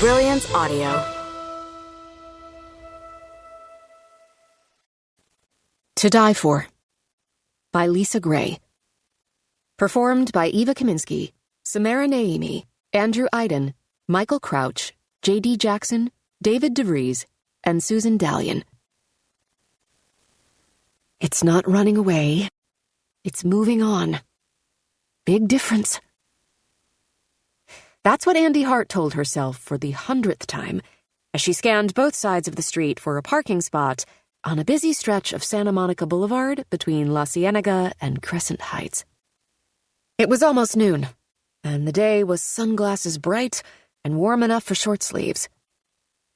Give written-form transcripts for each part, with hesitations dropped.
Brilliance Audio. To Die For by Lisa Gray. Performed by Eva Kaminsky, Samara Naimi, Andrew Iden, Michael Crouch, J.D. Jackson, David DeVries, and Susan Dalian. It's not running away. It's moving on. Big difference. That's what Andi Hart told herself for the 100th time as she scanned both sides of the street for a parking spot on a busy stretch of Santa Monica Boulevard between La Cienega and Crescent Heights. It was almost noon, and the day was sunglasses bright and warm enough for short sleeves.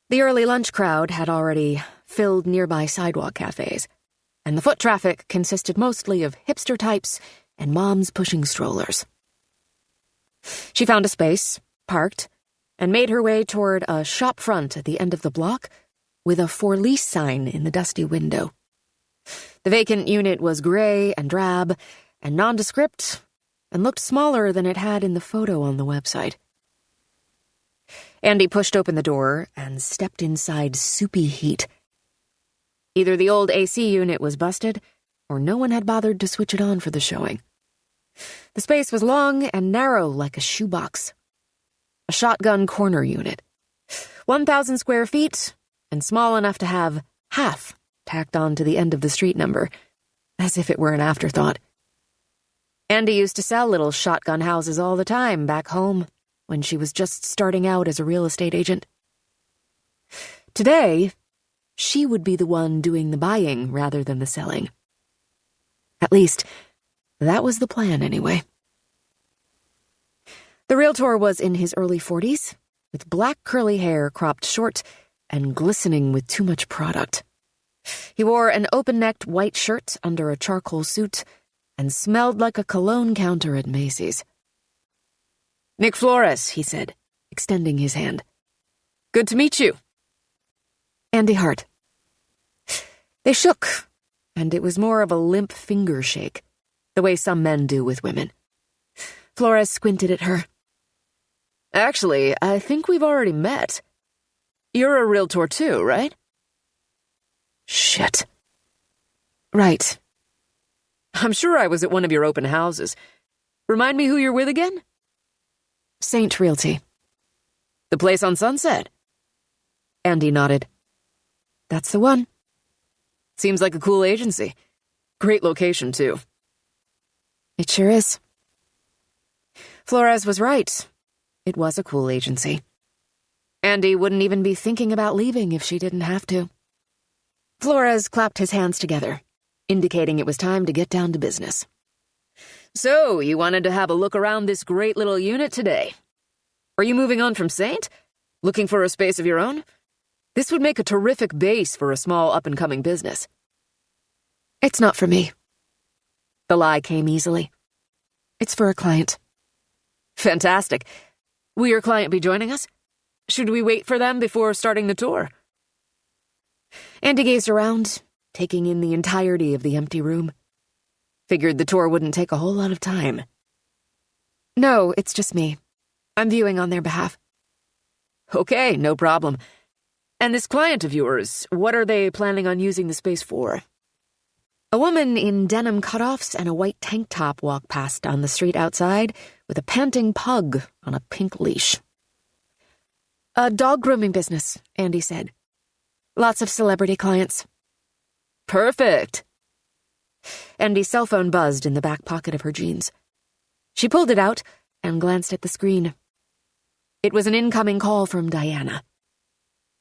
The early lunch crowd had already filled nearby sidewalk cafes, and the foot traffic consisted mostly of hipster types and moms pushing strollers. She found a space, parked, and made her way toward a shop front at the end of the block with a for lease sign in the dusty window. The vacant unit was gray and drab and nondescript and looked smaller than it had in the photo on the website. Andi pushed open the door and stepped inside soupy heat. Either the old AC unit was busted, or no one had bothered to switch it on for the showing. The space was long and narrow like a shoebox. A shotgun corner unit. 1,000 square feet, and small enough to have half tacked on to the end of the street number, as if it were an afterthought. Andi used to sell little shotgun houses all the time back home when she was just starting out as a real estate agent. Today, she would be the one doing the buying rather than the selling. At least, that was the plan anyway. The realtor was in his early 40s, with black curly hair cropped short and glistening with too much product. He wore an open-necked white shirt under a charcoal suit and smelled like a cologne counter at Macy's. "Nick Flores," he said, extending his hand. "Good to meet you." Andi Hart. They shook, and it was more of a limp finger shake, the way some men do with women. Flores squinted at her. "Actually, I think we've already met. You're a realtor too, right?" Shit. Right. "I'm sure I was at one of your open houses. Remind me who you're with again?" "Saint Realty." "The place on Sunset?" Andi nodded. "That's the one." "Seems like a cool agency. Great location, too." "It sure is." Flores was right. It was a cool agency. Andi wouldn't even be thinking about leaving if she didn't have to. Flores clapped his hands together, indicating it was time to get down to business. "So, you wanted to have a look around this great little unit today. Are you moving on from Saint? Looking for a space of your own? This would make a terrific base for a small up-and-coming business." "It's not for me." The lie came easily. "It's for a client." "Fantastic. Will your client be joining us? Should we wait for them before starting the tour?" Andi gazed around, taking in the entirety of the empty room. Figured the tour wouldn't take a whole lot of time. "No, it's just me. I'm viewing on their behalf." "Okay, no problem. And this client of yours, what are they planning on using the space for?" A woman in denim cutoffs and a white tank top walked past on the street outside with a panting pug on a pink leash. "A dog grooming business," Andi said. "Lots of celebrity clients." "Perfect." Andi's cell phone buzzed in the back pocket of her jeans. She pulled it out and glanced at the screen. It was an incoming call from Diana.